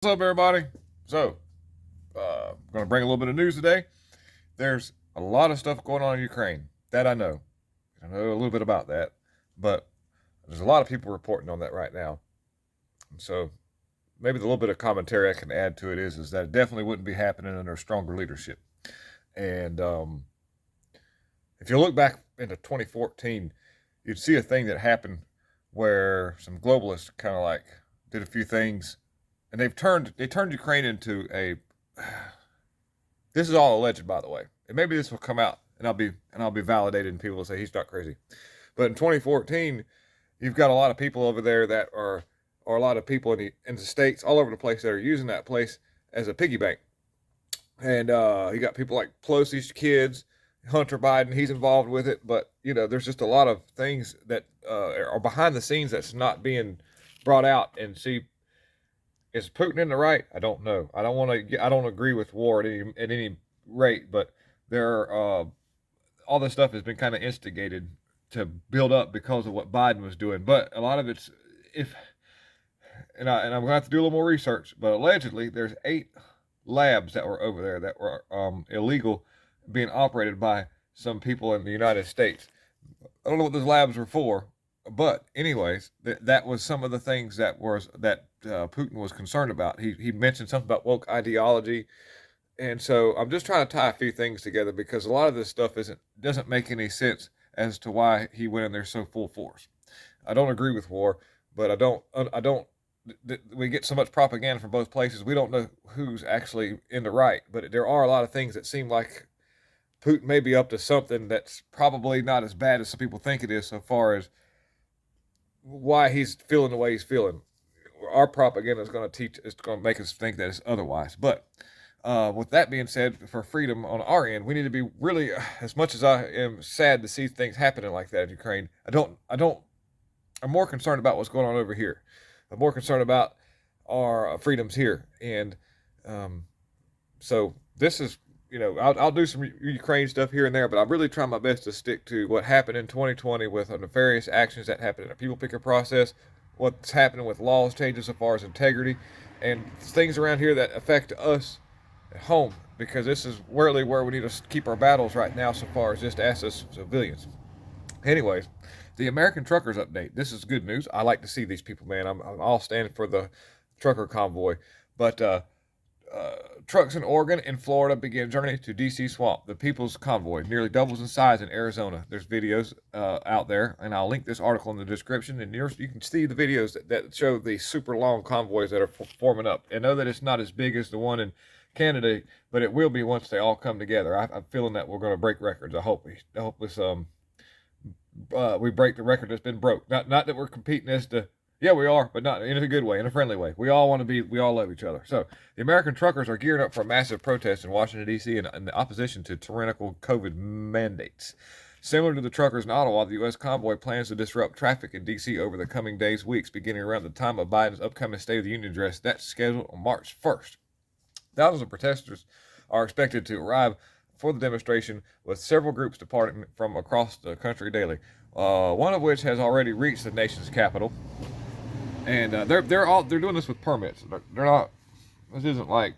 What's up, everybody? So, I'm going to bring a little bit of news today. There's a lot of stuff going on in Ukraine. That I know. I know a little bit about that. But there's a lot of people reporting on that right now. And so, maybe the little bit of commentary I can add to it is that it definitely wouldn't be happening under stronger leadership. And if you look back into 2014, you'd see a thing that happened where some globalists kind of like did a few things, and they turned Ukraine into a. This is all alleged, by the way, and maybe this will come out, and I'll be validated, and people will say he's not crazy. But in 2014, you've got a lot of people over there that are, or a lot of people in the states all over the place that are using that place as a piggy bank. And you got people like Pelosi's kids, Hunter Biden, he's involved with it. But, there's just a lot of things that are behind the scenes that's not being brought out. And see, is Putin in the right? I don't know. I don't agree with war at any rate, but all this stuff has been kind of instigated to build up because of what Biden was doing. But a lot of it's, and I'm going to have to do a little more research, but allegedly there's 8 labs that were over there that were illegal, being operated by some people in the United States. I don't know what those labs were for, but anyways, that was some of the things that Putin was concerned about. He mentioned something about woke ideology, and so I'm just trying to tie a few things together because a lot of this stuff doesn't make any sense as to why he went in there so full force. I don't agree with war, but I don't. We get so much propaganda from both places. We don't know who's actually in the right, but there are a lot of things that seem like Putin may be up to something that's probably not as bad as some people think it is, so far as why he's feeling the way he's feeling. Our propaganda is going to make us think that it's otherwise. But with that being said, for freedom on our end, we need to be really, as much as I am sad to see things happening like that in Ukraine, I'm more concerned about what's going on over here. I'm more concerned about our freedoms here. And so this is, I'll do some Ukraine stuff here and there, but I'm really trying my best to stick to what happened in 2020 with nefarious actions that happened in a people picker process, what's happening with laws changes as far as integrity, and things around here that affect us at home, because this is really where we need to keep our battles right now so far as just us as civilians. Anyways, the American truckers update. This is good news. I like to see these people, man. I'm all standing for the trucker convoy. But trucks in Oregon and Florida begin journey to D.C. swamp. The People's Convoy nearly doubles in size in Arizona. There's videos out there, and I'll link this article in the description. And you can see the videos that show the super long convoys that are forming up. And know that it's not as big as the one in Canada, but it will be once they all come together. I'm feeling that we're going to break records. I hope this we break the record that's been broke. Not that we're competing as to, yeah, we are, but not in a good way, in a friendly way. We all love each other. So the American truckers are gearing up for a massive protest in Washington, D.C. in opposition to tyrannical COVID mandates. Similar to the truckers in Ottawa, the U.S. convoy plans to disrupt traffic in D.C. over the coming days, weeks, beginning around the time of Biden's upcoming State of the Union address that's scheduled on March 1st. Thousands of protesters are expected to arrive for the demonstration, with several groups departing from across the country daily. One of which has already reached the nation's capital, and they're doing this with permits. They're not. This isn't like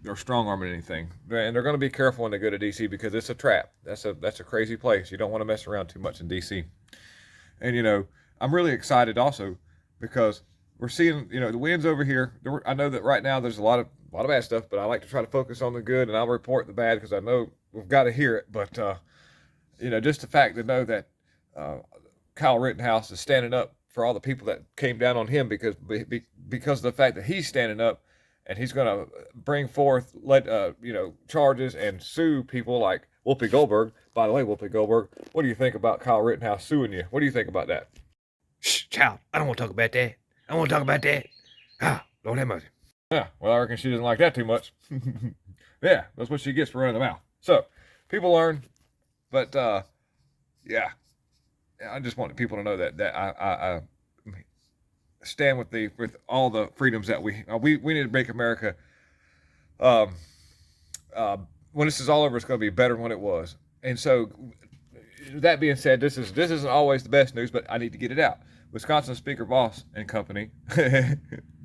they're strong arming anything, and they're going to be careful when they go to D.C. because it's a trap. That's a crazy place. You don't want to mess around too much in D.C. And I'm really excited also because we're seeing the winds over here. I know that right now there's a lot of bad stuff, but I like to try to focus on the good, and I'll report the bad because I know we've got to hear it. But just the fact to know that Kyle Rittenhouse is standing up for all the people that came down on him because of the fact that he's standing up, and he's going to bring forth charges and sue people like Whoopi Goldberg. By the way, Whoopi Goldberg, what do you think about Kyle Rittenhouse suing you? What do you think about that? Shh, child, I don't want to talk about that. I want to talk about that. Lord have mercy. Yeah, well, I reckon she doesn't like that too much. Yeah, that's what she gets for running the mouth. So, people learn, but yeah, I just want people to know that I stand with all the freedoms that we need to make America. When this is all over, it's going to be better than what it was. And so, that being said, this isn't always the best news, but I need to get it out. Wisconsin Speaker Voss and company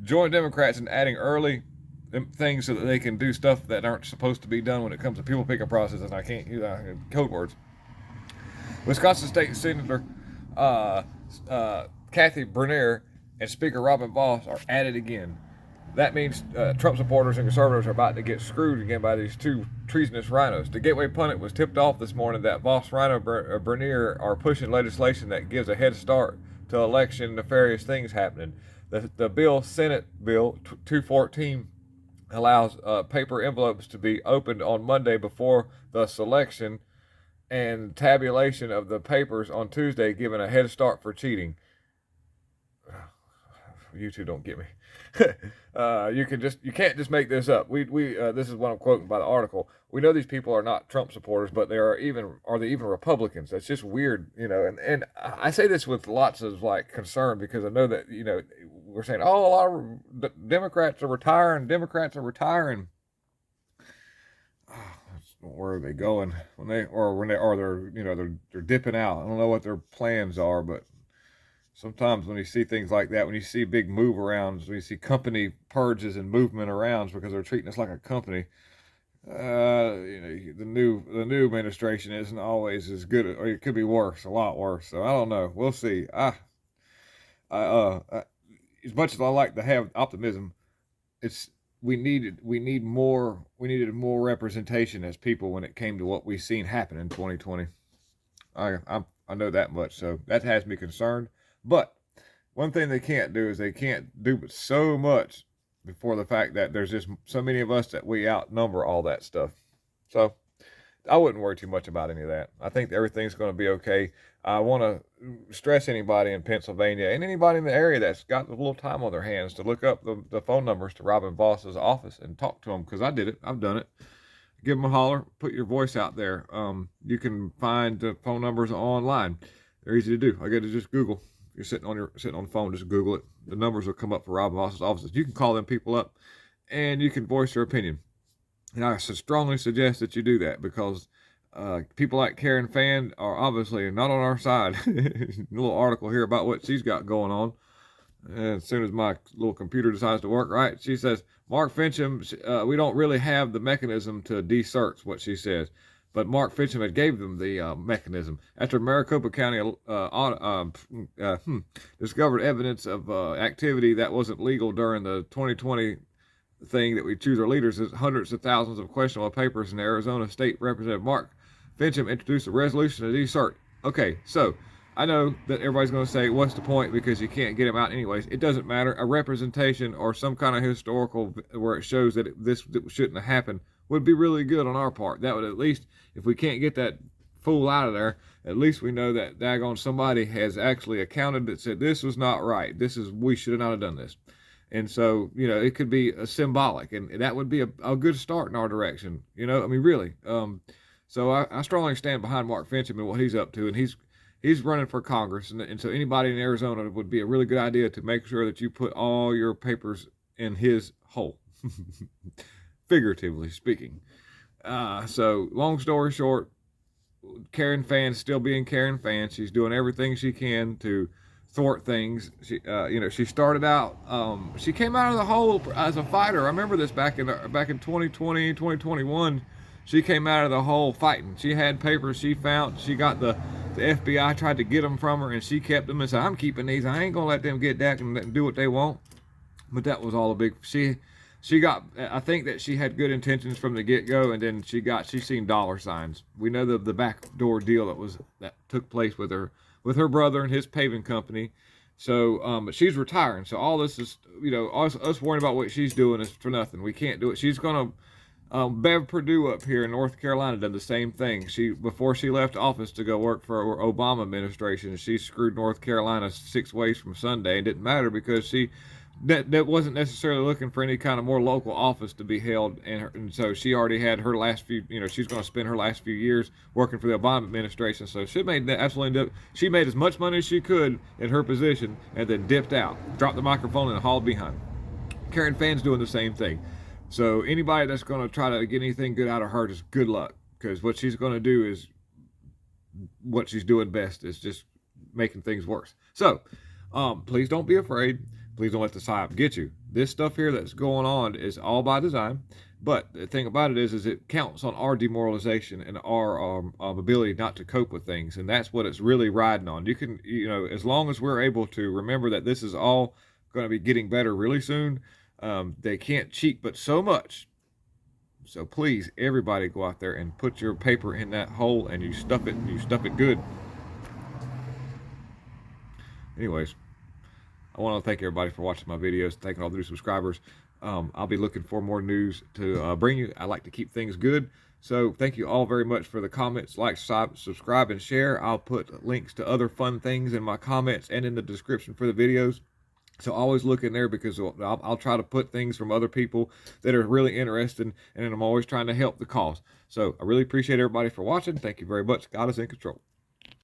joined Democrats in adding early things so that they can do stuff that aren't supposed to be done when it comes to people picking processes. I can't use code words. Wisconsin State Senator Kathy Bernier and Speaker Robin Voss are at it again. That means Trump supporters and conservatives are about to get screwed again by these two treasonous rhinos. The Gateway Pundit was tipped off this morning that Voss, Rhino, Bernier are pushing legislation that gives a head start to election nefarious things happening. The bill, Senate Bill 214, allows paper envelopes to be opened on Monday before the selection and tabulation of the papers on Tuesday, giving a head start for cheating. You two don't get me. You can't just make this up. This is what I'm quoting by the article. We know these people are not Trump supporters, but are they even Republicans? That's just weird, and I say this with lots of concern, because I know that we're saying, oh, a lot of Democrats are retiring. Where are they going they're dipping out? I don't know what their plans are, but sometimes when you see things like that, when you see big move arounds, when you see company purges and movement arounds because they're treating us like a company, the new administration isn't always as good, or it could be worse, a lot worse. So I don't know. We'll see. As much as I like to have optimism, we needed more representation as people when it came to what we've seen happen in 2020. I know that much, so that has me concerned. But one thing they can't do is they can't do but so much before the fact that there's just so many of us that we outnumber all that stuff. So I wouldn't worry too much about any of that. I think everything's going to be okay. I want to stress anybody in Pennsylvania and anybody in the area that's got a little time on their hands to look up the phone numbers to Robin Voss's office and talk to them, because I did it. I've done it. Give them a holler. Put your voice out there. You can find the phone numbers online. They're easy to do. I get to just Google. If you're sitting on the phone, just Google it. The numbers will come up for Robin Voss's offices. You can call them people up, and you can voice your opinion. And I strongly suggest that you do that, because people like Karen Fan are obviously not on our side. A little article here about what she's got going on. And as soon as my little computer decides to work right, she says, Mark Finchem, we don't really have the mechanism to de-search, what she says. But Mark Finchem had gave them the mechanism. After Maricopa County discovered evidence of activity that wasn't legal during the 2020 thing that we choose our leaders, is hundreds of thousands of questionable papers, in Arizona State Representative Mark Finchem introduced a resolution to de-search. Okay, so I know that everybody's going to say, what's the point, because you can't get them out anyways. It doesn't matter. A representation or some kind of historical where it shows that this shouldn't have happened would be really good on our part. That would, at least, if we can't get that fool out of there, at least we know that daggone somebody has actually accounted that said this was not right. We should not have done this. And so, it could be a symbolic, and that would be a good start in our direction. Really. So I strongly stand behind Mark Finchem and what he's up to, and he's running for Congress. And so anybody in Arizona, would be a really good idea to make sure that you put all your papers in his hole, figuratively speaking. So long story short, Karen Fan still being Karen Fan. She's doing everything she can to thwart things. She started out, she came out of the hole as a fighter. I remember this back in 2020, 2021. She came out of the hole fighting. She had papers she found. She got the FBI tried to get them from her, and she kept them and said, I'm keeping these. I ain't going to let them get that and do what they want. But that was all a big, she got, I think that she had good intentions from the get-go, and then she seen dollar signs. We know the backdoor deal that took place with her brother and his paving company. So, but she's retiring. So all this is, us worrying about what she's doing is for nothing. We can't do it. She's going to, Bev Perdue up here in North Carolina did the same thing. Before she left office to go work for Obama administration, she screwed North Carolina 6 ways from Sunday. It didn't matter, because that wasn't necessarily looking for any kind of more local office to be held, and so she already had her last few, she's going to spend her last few years working for the Obama administration. So she made as much money as she could in her position, and then dipped out, dropped the microphone, and hauled behind. Karen Fan's doing the same thing. So anybody that's going to try to get anything good out of her, just good luck, because what she's going to do is what she's doing best, is just making things worse. So Please don't be afraid. Please don't let the psyop get you. This stuff here that's going on is all by design. But the thing about it is it counts on our demoralization and our ability not to cope with things, and that's what it's really riding on. You can, as long as we're able to remember that this is all going to be getting better really soon, they can't cheat but so much. So please, everybody, go out there and put your paper in that hole, and you stuff it, and you stuff it good. Anyways, I want to thank everybody for watching my videos, thanking all the new subscribers. I'll be looking for more news to bring you. I like to keep things good. So thank you all very much for the comments. Like, subscribe, and share. I'll put links to other fun things in my comments and in the description for the videos. So always look in there, because I'll try to put things from other people that are really interested, and I'm always trying to help the cause. So I really appreciate everybody for watching. Thank you very much. God is in control.